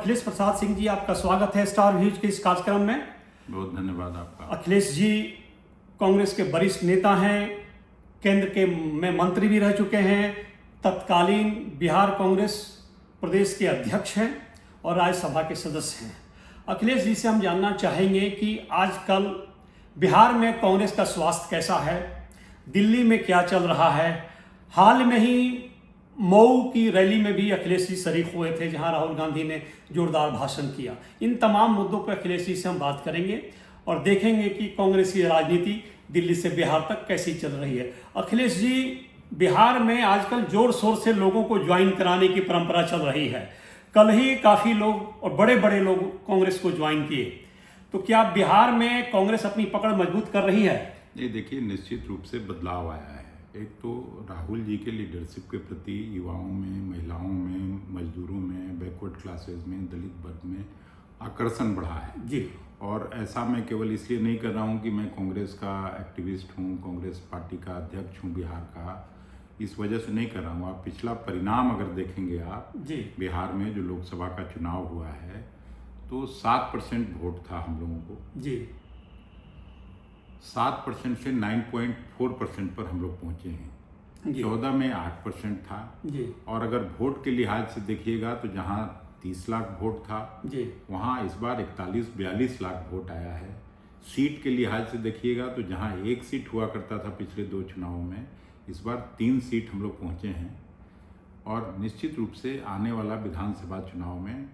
अखिलेश प्रसाद सिंह जी, आपका स्वागत है स्टार व्यूज के इस कार्यक्रम में। बहुत धन्यवाद आपका। अखिलेश जी कांग्रेस के वरिष्ठ नेता हैं, केंद्र के में मंत्री भी रह चुके हैं, तत्कालीन बिहार कांग्रेस प्रदेश के अध्यक्ष हैं और राज्यसभा के सदस्य हैं। अखिलेश जी से हम जानना चाहेंगे कि आजकल बिहार में कांग्रेस का स्वास्थ्य कैसा है, दिल्ली में क्या चल रहा है। हाल में ही मऊ की रैली में भी अखिलेश जी शरीक हुए थे, जहां राहुल गांधी ने जोरदार भाषण किया। इन तमाम मुद्दों पर अखिलेश जी से हम बात करेंगे और देखेंगे कि कांग्रेस की राजनीति दिल्ली से बिहार तक कैसी चल रही है। अखिलेश जी, बिहार में आजकल जोर शोर से लोगों को ज्वाइन कराने की परंपरा चल रही है। कल ही काफ़ी लोग और बड़े बड़े लोग कांग्रेस को ज्वाइन किए, तो क्या बिहार में कांग्रेस अपनी पकड़ मजबूत कर रही है? ये देखिए, निश्चित रूप से बदलाव आया है। एक तो राहुल जी के लीडरशिप के प्रति युवाओं में, महिलाओं में, मजदूरों में, बैकवर्ड क्लासेस में, दलित वर्ग में आकर्षण बढ़ा है जी। और ऐसा मैं केवल इसलिए नहीं कर रहा हूँ कि मैं कांग्रेस का एक्टिविस्ट हूँ, कांग्रेस पार्टी का अध्यक्ष हूँ बिहार का, इस वजह से नहीं कर रहा हूँ। आप पिछला परिणाम अगर देखेंगे आप जी, बिहार में जो लोकसभा का चुनाव हुआ है तो 7% वोट था हम लोगों को जी, 7% से 9.4% पर हम लोग पहुंचे हैं। जी, 14 में 8% था जी, और अगर वोट के लिहाज से देखिएगा तो जहां 30 लाख वोट था जी, वहां इस बार 41-42 लाख वोट आया है। सीट के लिहाज से देखिएगा तो जहां एक सीट हुआ करता था पिछले 2 चुनावों में, इस बार 3 सीट हम लोग पहुंचे हैं और निश्चित रूप से आने वाला विधानसभा चुनाव में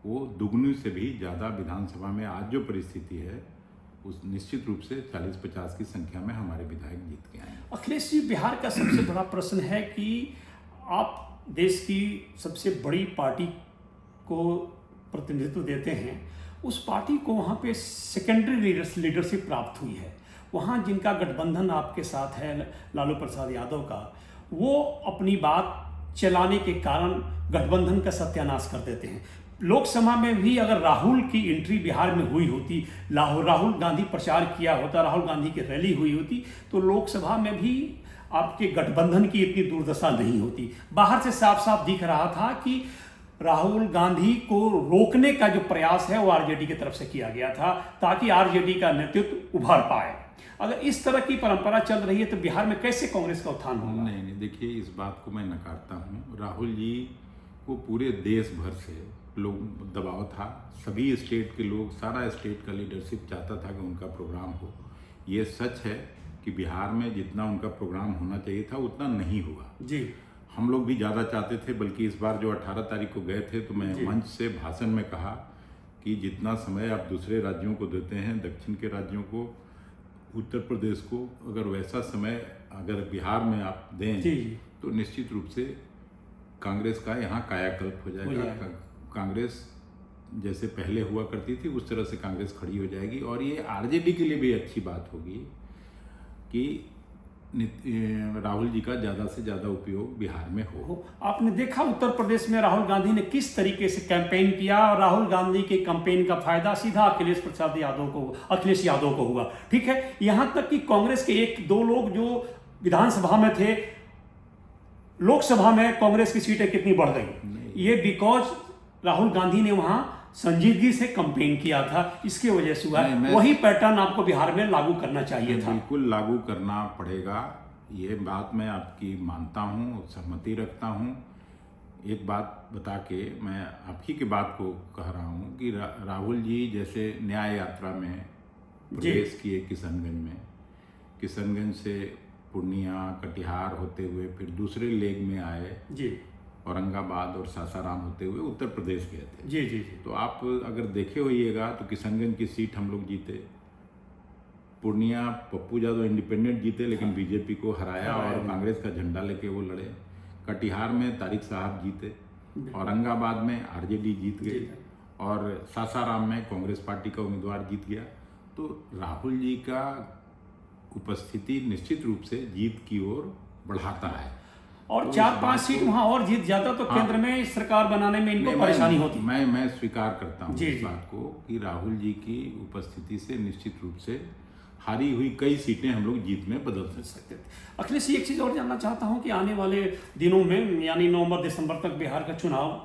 वो दुगनी से भी ज़्यादा विधानसभा में आज जो परिस्थिति है उस निश्चित रूप से 40-50 की संख्या में हमारे विधायक जीत के आए हैं। अखिलेश जी, बिहार का सबसे बड़ा प्रश्न है कि आप देश की सबसे बड़ी पार्टी को प्रतिनिधित्व देते हैं, उस पार्टी को वहाँ पे सेकेंडरी लीडरशिप प्राप्त हुई है। वहाँ जिनका गठबंधन आपके साथ है, लालू प्रसाद यादव का, वो अपनी बात चलाने के कारण गठबंधन का सत्यानाश कर देते हैं। लोकसभा में भी अगर राहुल की एंट्री बिहार में हुई होती, राहुल गांधी प्रचार किया होता, राहुल गांधी की रैली हुई होती, तो लोकसभा में भी आपके गठबंधन की इतनी दुर्दशा नहीं होती। बाहर से साफ साफ दिख रहा था कि राहुल गांधी को रोकने का जो प्रयास है वो आरजेडी की तरफ से किया गया था, ताकि आरजेडी का नेतृत्व उभर पाए। अगर इस तरह की परंपरा चल रही है तो बिहार में कैसे कांग्रेस का उत्थान होगा? नहीं, देखिए, इस बात को मैं नकारता हूँ। राहुल जी को पूरे देश भर से लोग दबाव था, सभी स्टेट के लोग, सारा स्टेट का लीडरशिप चाहता था कि उनका प्रोग्राम हो। ये सच है कि बिहार में जितना उनका प्रोग्राम होना चाहिए था उतना नहीं हुआ जी। हम लोग भी ज़्यादा चाहते थे, बल्कि इस बार जो 18 तारीख को गए थे तो मैं मंच से भाषण में कहा कि जितना समय आप दूसरे राज्यों को देते हैं, दक्षिण के राज्यों को, उत्तर प्रदेश को, अगर वैसा समय अगर बिहार में आप दें जी। तो निश्चित रूप से कांग्रेस का यहाँ कायाकल्प हो जाएगा। कांग्रेस जैसे पहले हुआ करती थी उस तरह से कांग्रेस खड़ी हो जाएगी और ये आरजेडी के लिए भी अच्छी बात होगी कि राहुल जी का ज़्यादा से ज़्यादा उपयोग बिहार में हो। आपने देखा उत्तर प्रदेश में राहुल गांधी ने किस तरीके से कैंपेन किया और राहुल गांधी के कैंपेन का फायदा सीधा अखिलेश यादव को हुआ। ठीक है, यहाँ तक कि कांग्रेस के 1-2 लोग जो विधानसभा में थे, लोकसभा में कांग्रेस की सीटें कितनी बढ़ गई, ये बिकॉज राहुल गांधी ने वहां संजीदगी से कैंपेन किया था, इसके वजह से हुआ। वही पैटर्न आपको बिहार में लागू करना चाहिए था। बिल्कुल लागू करना पड़ेगा, ये बात मैं आपकी मानता हूँ, सहमति रखता हूँ। एक बात बता के मैं आप ही की बात को कह रहा हूँ कि राहुल जी जैसे न्याय यात्रा में प्रवेश किए किशनगंज से पूर्णिया, कटिहार होते हुए फिर दूसरे लेग में आए जी, औरंगाबाद और सासाराम होते हुए उत्तर प्रदेश गए थे। जी जी। तो आप अगर देखे होइएगा तो किशनगंज की सीट हम लोग जीते, पूर्णिया पप्पू यादव इंडिपेंडेंट जीते लेकिन बीजेपी को हराया और कांग्रेस का झंडा लेके वो लड़े। कटिहार में तारिक साहब जीते, औरंगाबाद में आरजेडी जीत गई और सासाराम में कांग्रेस पार्टी का उम्मीदवार जीत गया। तो राहुल जी का उपस्थिति निश्चित रूप से जीत की ओर बढ़ाता है और 4-5 सीट वहां और जीत जाता तो केंद्र में सरकार बनाने में इनको परेशानी होती। मैं स्वीकार करता हूँ इस बात को कि राहुल जी की उपस्थिति से निश्चित रूप से हारी हुई कई सीटें हम लोग जीत में बदल सकते थे। अखिलेश जी, एक चीज़ और जानना चाहता हूँ कि आने वाले दिनों में यानी नवंबर दिसंबर तक बिहार का चुनाव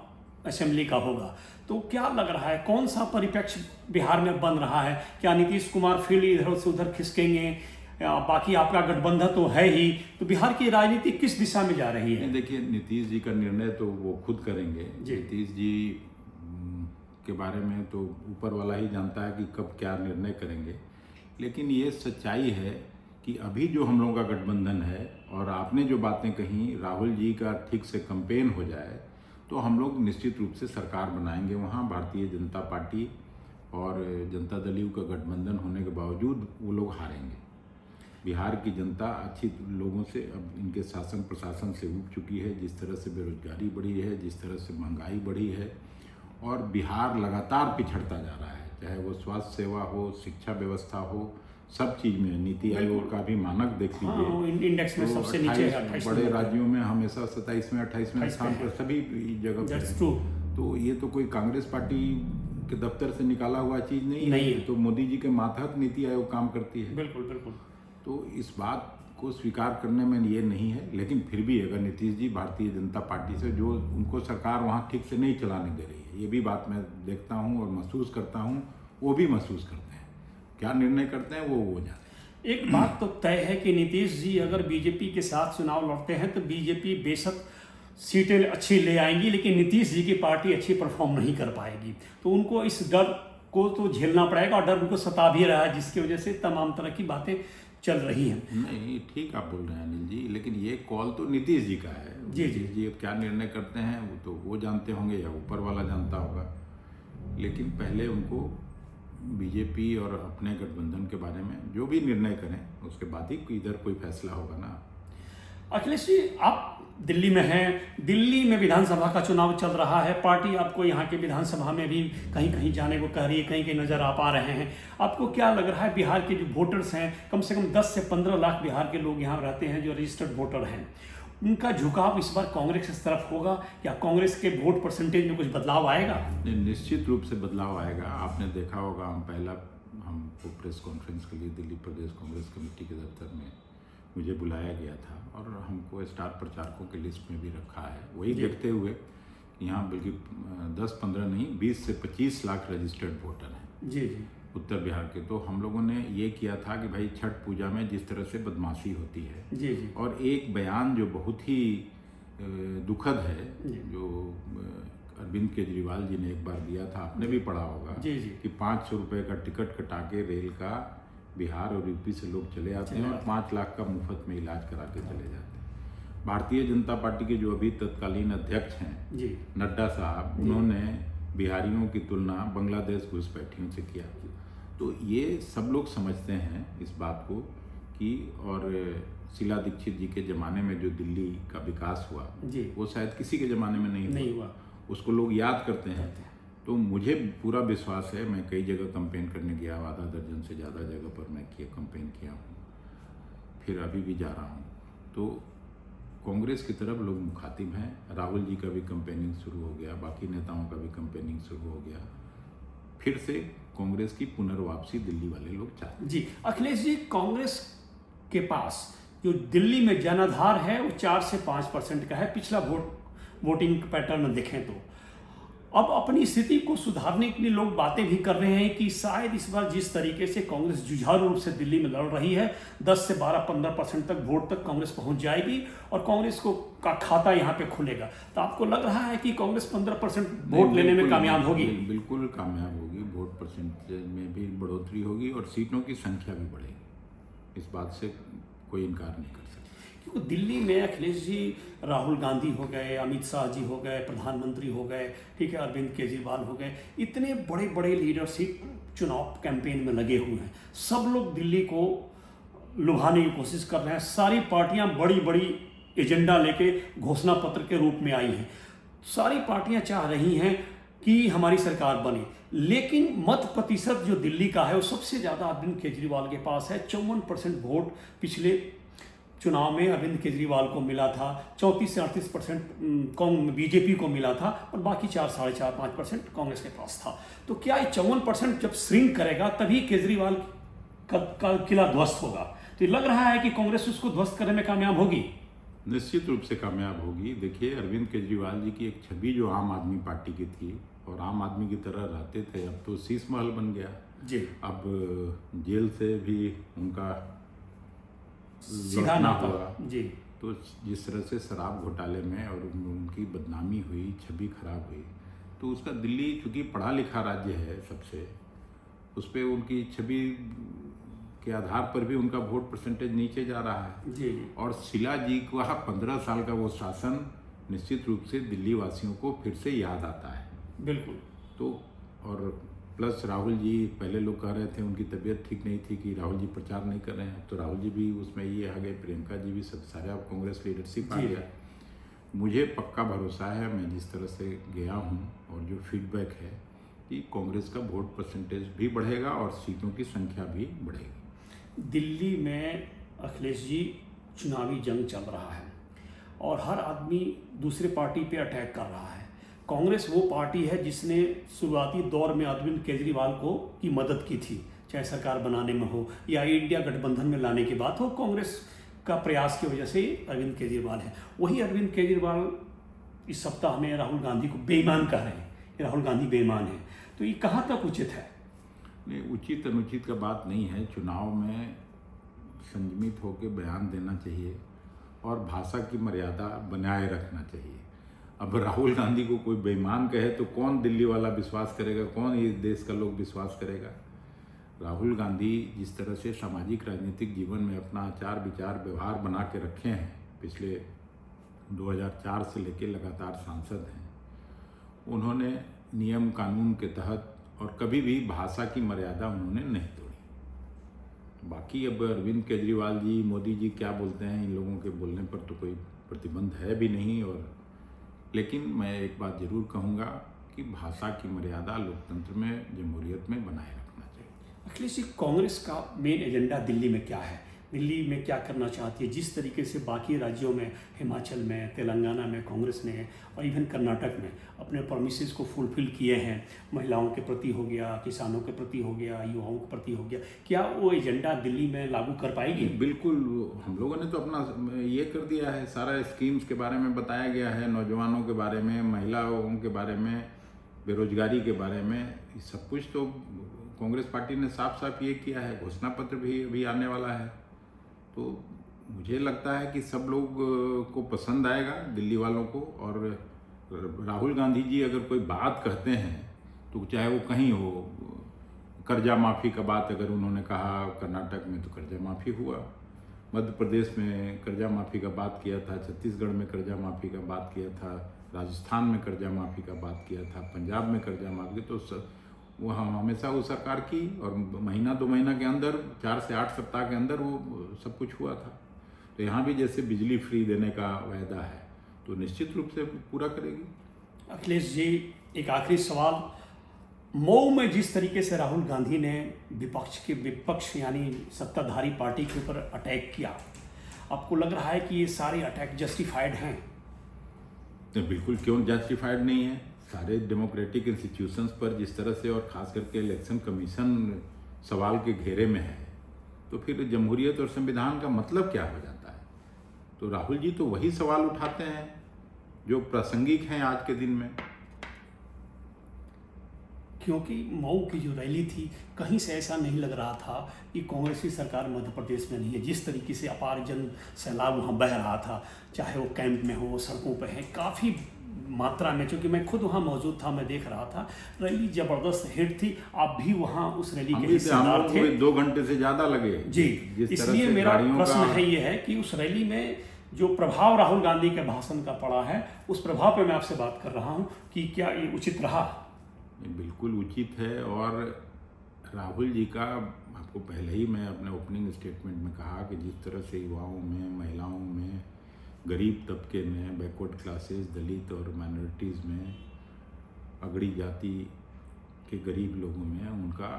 असेंबली का होगा, तो क्या लग रहा है, कौन सा परिप्रेक्ष्य बिहार में बन रहा है? क्या नीतीश कुमार फिर इधर से उधर खिसकेंगे? बाकी आपका गठबंधन तो है ही, तो बिहार की राजनीति किस दिशा में जा रही है? देखिए, नीतीश जी का निर्णय तो वो खुद करेंगे। नीतीश जी के बारे में तो ऊपर वाला ही जानता है कि कब क्या निर्णय करेंगे। लेकिन ये सच्चाई है कि अभी जो हम लोगों का गठबंधन है, और आपने जो बातें कही, राहुल जी का ठीक से कैंपेन हो जाए तो हम लोग निश्चित रूप से सरकार बनाएंगे। वहाँ भारतीय जनता पार्टी और जनता दल यू का गठबंधन होने के बावजूद वो लोग हारेंगे। बिहार की जनता अच्छी लोगों से अब इनके शासन प्रशासन से उब चुकी है। जिस तरह से बेरोजगारी बढ़ी है, जिस तरह से महंगाई बढ़ी है, और बिहार लगातार पिछड़ता जा रहा है, चाहे वो स्वास्थ्य सेवा हो, शिक्षा व्यवस्था हो, सब चीज़ में। नीति आयोग का भी मानक देख लीजिए, इंडेक्स में सबसे नीचे है, 28 बड़े राज्यों में हमेशा 27वें 28वें स्थान पर सभी जगह पर। तो ये तो कोई कांग्रेस पार्टी के दफ्तर से निकाला हुआ चीज़ नहीं है। तो मोदी जी के मातहत नीति आयोग काम करती है। बिल्कुल बिल्कुल। तो इस बात को स्वीकार करने में ये नहीं है। लेकिन फिर भी अगर नीतीश जी भारतीय जनता पार्टी से, जो उनको सरकार वहाँ ठीक से नहीं चलाने दे रही है, ये भी बात मैं देखता हूँ और महसूस करता हूँ, वो भी महसूस करते हैं। क्या निर्णय करते हैं वो जाने। एक बात तो तय है कि नीतीश जी अगर बीजेपी के साथ चुनाव लड़ते हैं तो बीजेपी बेशक सीटें अच्छी ले आएंगी, लेकिन नीतीश जी की पार्टी अच्छी परफॉर्म नहीं कर पाएगी। तो उनको इस डर को तो झेलना पड़ेगा, और डर उनको सता भी रहा है, जिसकी वजह से तमाम तरह की बातें चल रही हैं। नहीं, ठीक आप बोल रहे हैं अनिल जी, लेकिन ये कॉल तो नीतीश जी का है। जी अब क्या निर्णय करते हैं वो तो वो जानते होंगे या ऊपर वाला जानता होगा। लेकिन पहले उनको बीजेपी और अपने गठबंधन के बारे में जो भी निर्णय करें, उसके बाद ही इधर कोई फैसला होगा ना। अखिलेश जी, आप दिल्ली में हैं, दिल्ली में विधानसभा का चुनाव चल रहा है, पार्टी आपको यहाँ के विधानसभा में भी कहीं कहीं जाने को कह रही है, कहीं कहीं नज़र आ पा रहे हैं। आपको क्या लग रहा है, बिहार के जो वोटर्स हैं, कम से कम 10 से 15 लाख बिहार के लोग यहाँ रहते हैं जो रजिस्टर्ड वोटर हैं, उनका झुकाव इस बार कांग्रेस की तरफ होगा, या कांग्रेस के वोट परसेंटेज में कुछ बदलाव आएगा? निश्चित रूप से बदलाव आएगा। आपने देखा होगा, हमको प्रेस कॉन्फ्रेंस के लिए दिल्ली प्रदेश कांग्रेस कमेटी के दफ्तर में मुझे बुलाया गया था, और हमको स्टार प्रचारकों की लिस्ट में भी रखा है। वही देखते हुए यहाँ बल्कि 10-15 नहीं, 20 से 25 लाख रजिस्टर्ड वोटर हैं जी उत्तर बिहार के। तो हम लोगों ने ये किया था कि भाई छठ पूजा में जिस तरह से बदमाशी होती है जी, और एक बयान जो बहुत ही दुखद है, जो अरविंद केजरीवाल जी ने एक बार दिया था, आपने भी पढ़ा होगा कि 500 रुपये का टिकट कटा के रेल का बिहार और यूपी से लोग चले आते हैं और 5 लाख का मुफ्त में इलाज करा के चले जाते हैं। भारतीय जनता पार्टी के जो अभी तत्कालीन अध्यक्ष हैं नड्डा साहब, उन्होंने बिहारियों की तुलना बांग्लादेश घुसपैठियों से किया। तो ये सब लोग समझते हैं इस बात को कि, और शीला दीक्षित जी के ज़माने में जो दिल्ली का विकास हुआ वो शायद किसी के ज़माने में नहीं हुआ। उसको लोग याद करते हैं। तो मुझे पूरा विश्वास है, मैं कई जगह कैंपेन करने गया, आधा दर्जन से ज़्यादा जगह पर मैं कैंपेन किया हूँ, फिर अभी भी जा रहा हूँ। तो कांग्रेस की तरफ लोग मुखातिब हैं। राहुल जी का भी कैंपेनिंग शुरू हो गया, बाकी नेताओं का भी कैंपेनिंग शुरू हो गया। फिर से कांग्रेस की पुनर्वापसी दिल्ली वाले लोग चाहते हैं। जी अखिलेश जी, कांग्रेस के पास जो दिल्ली में जनाधार है वो 4 से 5% का है, पिछला वोटिंग पैटर्न देखें तो। अब अपनी स्थिति को सुधारने के लिए लोग बातें भी कर रहे हैं कि शायद इस बार जिस तरीके से कांग्रेस जुझारू रूप से दिल्ली में लड़ रही है, 10 से 12-15% तक वोट तक कांग्रेस पहुंच जाएगी और कांग्रेस का खाता यहाँ पे खुलेगा। तो आपको लग रहा है कि कांग्रेस 15% वोट लेने में कामयाब होगी? बिल्कुल कामयाब होगी, वोट परसेंटेज में भी बढ़ोतरी होगी और सीटों की संख्या भी बढ़ेगी, इस बात से कोई इनकार नहीं कर सकता। क्योंकि दिल्ली में अखिलेश जी, राहुल गांधी हो गए, अमित शाह जी हो गए, प्रधानमंत्री हो गए, ठीक है, अरविंद केजरीवाल हो गए, इतने बड़े बड़े लीडरशिप चुनाव कैंपेन में लगे हुए हैं। सब लोग दिल्ली को लुभाने की कोशिश कर रहे हैं। सारी पार्टियां बड़ी बड़ी एजेंडा लेके घोषणा पत्र के रूप में आई हैं। सारी पार्टियां चाह रही हैं कि हमारी सरकार बने, लेकिन मत प्रतिशत जो दिल्ली का है वो सबसे ज़्यादा अरविंद केजरीवाल के पास है। 54% वोट पिछले चुनाव में अरविंद केजरीवाल को मिला था, 34 से 38% बीजेपी को मिला था, और बाकी 4-4.5% कांग्रेस के पास था। तो क्या ये 54% जब श्रिंक करेगा तभी केजरीवाल का किला ध्वस्त होगा? तो लग रहा है कि कांग्रेस उसको ध्वस्त करने में कामयाब होगी। निश्चित रूप से कामयाब होगी। देखिए, अरविंद केजरीवाल जी की एक छवि जो आम आदमी पार्टी की थी और आम आदमी की तरह रहते थे। अब तो शीश महल बन गया। जी, अब जेल से भी उनका सीधा लौटना नाता। हुआ। जी, तो जिस तरह से शराब घोटाले में और उनकी बदनामी हुई, छवि खराब हुई, तो उसका दिल्ली चूँकि पढ़ा लिखा राज्य है सबसे, उस पर उनकी छवि के आधार पर भी उनका वोट परसेंटेज नीचे जा रहा है। जी, और शीला जी का 15 साल का वो शासन निश्चित रूप से दिल्ली वासियों को फिर से याद आता है। बिल्कुल। तो और प्लस राहुल जी, पहले लोग कह रहे थे उनकी तबीयत ठीक नहीं थी कि राहुल जी प्रचार नहीं कर रहे हैं, तो राहुल जी भी उसमें ये आ गए, प्रियंका जी भी, सब सारा कांग्रेस लीडरशिप आ जी। गया। मुझे पक्का भरोसा है, मैं जिस तरह से गया हूँ और जो फीडबैक है, कि कांग्रेस का वोट परसेंटेज भी बढ़ेगा और सीटों की संख्या भी बढ़ेगी। दिल्ली में अखिलेश जी चुनावी जंग चल रहा है और हर आदमी दूसरे पार्टी पे अटैक कर रहा है। कांग्रेस वो पार्टी है जिसने शुरुआती दौर में अरविंद केजरीवाल को की मदद की थी, चाहे सरकार बनाने में हो या इंडिया गठबंधन में लाने की बात हो। कांग्रेस का प्रयास की वजह से अरविंद केजरीवाल है। वही अरविंद केजरीवाल इस सप्ताह में राहुल गांधी को बेईमान कह रहे हैं, राहुल गांधी बेईमान है। तो ये कहाँ तक उचित है? नहीं, उचित अनुचित का बात नहीं है। चुनाव में संयमित होकर बयान देना चाहिए और भाषा की मर्यादा बनाए रखना चाहिए। अब राहुल गांधी को कोई बेईमान कहे तो कौन दिल्ली वाला विश्वास करेगा, कौन इस देश का लोग विश्वास करेगा? राहुल गांधी जिस तरह से सामाजिक राजनीतिक जीवन में अपना आचार विचार व्यवहार बना के रखे हैं, पिछले 2004 से लेकर लगातार सांसद हैं, उन्होंने नियम कानून के तहत और कभी भी भाषा की मर्यादा उन्होंने नहीं तोड़ी। बाकी अब अरविंद केजरीवाल जी, मोदी जी क्या बोलते हैं, इन लोगों के बोलने पर तो कोई प्रतिबंध है भी नहीं। और लेकिन मैं एक बात जरूर कहूँगा कि भाषा की मर्यादा लोकतंत्र में, जमहूरियत में बनाए रखना चाहिए। अखिलेश जी, कांग्रेस का मेन एजेंडा दिल्ली में क्या है? दिल्ली में क्या करना चाहती है? जिस तरीके से बाकी राज्यों में, हिमाचल में, तेलंगाना में कांग्रेस ने और इवन कर्नाटक में अपने प्रोमिसेस को फुलफिल किए हैं, महिलाओं के प्रति हो गया, किसानों के प्रति हो गया, युवाओं के प्रति हो गया, क्या वो एजेंडा दिल्ली में लागू कर पाएगी? बिल्कुल, हम लोगों ने तो अपना ये कर दिया है, सारा स्कीम्स के बारे में बताया गया है, नौजवानों के बारे में, महिलाओं के बारे में, बेरोजगारी के बारे में, सब कुछ तो कांग्रेस पार्टी ने साफ साफ ये किया है। घोषणा पत्र भी अभी आने वाला है। तो मुझे लगता है कि सब लोग को पसंद आएगा, दिल्ली वालों को। और राहुल गांधी जी अगर कोई बात कहते हैं तो चाहे वो कहीं हो, कर्जा माफ़ी का बात अगर उन्होंने कहा कर्नाटक में तो कर्जा माफ़ी हुआ, मध्य प्रदेश में कर्जा माफ़ी का बात किया था, छत्तीसगढ़ में कर्जा माफ़ी का बात किया था, राजस्थान में कर्जा माफ़ी का बात किया था, पंजाब में कर्जा माफ़ी, तो वो हमेशा वो सरकार की, और महीना 2 महीना के अंदर, 4 से 8 सप्ताह के अंदर वो सब कुछ हुआ था। तो यहाँ भी जैसे बिजली फ्री देने का वायदा है तो निश्चित रूप से पूरा करेगी। अखिलेश जी, एक आखिरी सवाल। मऊ में जिस तरीके से राहुल गांधी ने विपक्ष यानी सत्ताधारी पार्टी के ऊपर अटैक किया, आपको लग रहा है कि ये सारे अटैक जस्टिफाइड हैं? तो बिल्कुल क्यों जस्टिफाइड नहीं है। सारे डेमोक्रेटिक इंस्टीट्यूशंस पर जिस तरह से, और खास करके इलेक्शन कमीशन सवाल के घेरे में है, तो फिर जमहूरियत और संविधान का मतलब क्या हो जाता है? तो राहुल जी तो वही सवाल उठाते हैं जो प्रासंगिक हैं आज के दिन में। क्योंकि मऊ की जो रैली थी, कहीं से ऐसा नहीं लग रहा था कि कांग्रेस की सरकार मध्य प्रदेश में नहीं है। जिस तरीके से अपार जन सैलाब वहाँ बह रहा था, चाहे वो कैंप में हो, सड़कों पर है, काफ़ी मात्रा में, क्योंकि मैं खुद वहाँ मौजूद था, मैं देख रहा था, रैली जबरदस्त हिट थी। आप भी वहाँ उस रैली के हिस्सेदार थे। 2 घंटे से ज़्यादा लगे जी। इसलिए मेरा प्रश्न है ये है कि उस रैली में जो प्रभाव राहुल गांधी के भाषण का पड़ा है, उस प्रभाव पे मैं आपसे बात कर रहा हूँ कि क्या ये उचित रहा? बिल्कुल उचित है। और राहुल जी का, आपको पहले ही मैं अपने ओपनिंग स्टेटमेंट में कहा कि जिस तरह से युवाओं में, महिलाओं में, गरीब तबके में, बैकवर्ड क्लासेस, दलित और माइनॉरिटीज़ में, अगड़ी जाति के गरीब लोगों में उनका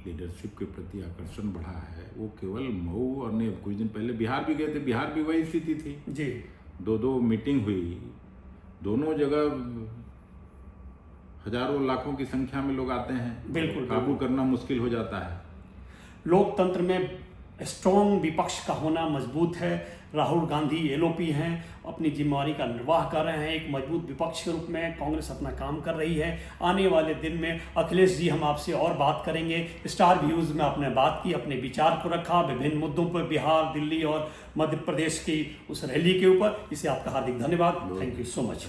लीडरशिप के प्रति आकर्षण बढ़ा है, वो केवल मऊ और नहीं, कुछ दिन पहले बिहार भी गए थे, बिहार भी वही स्थिति थी जी। 2 मीटिंग हुई, दोनों जगह हजारों लाखों की संख्या में लोग आते हैं, बिल्कुल काबू करना मुश्किल हो जाता है। लोकतंत्र में स्ट्रॉन्ग विपक्ष का होना मजबूत है। राहुल गांधी एलओपी हैं, अपनी जिम्मेवारी का निर्वाह कर रहे हैं। एक मजबूत विपक्ष के रूप में कांग्रेस अपना काम कर रही है। आने वाले दिन में अखिलेश जी हम आपसे और बात करेंगे। स्टार व्यूज़ में आपने बात की, अपने विचार को रखा विभिन्न मुद्दों पर, बिहार, दिल्ली और मध्य प्रदेश की उस रैली के ऊपर। इसे आपका हार्दिक धन्यवाद। Thank you so much.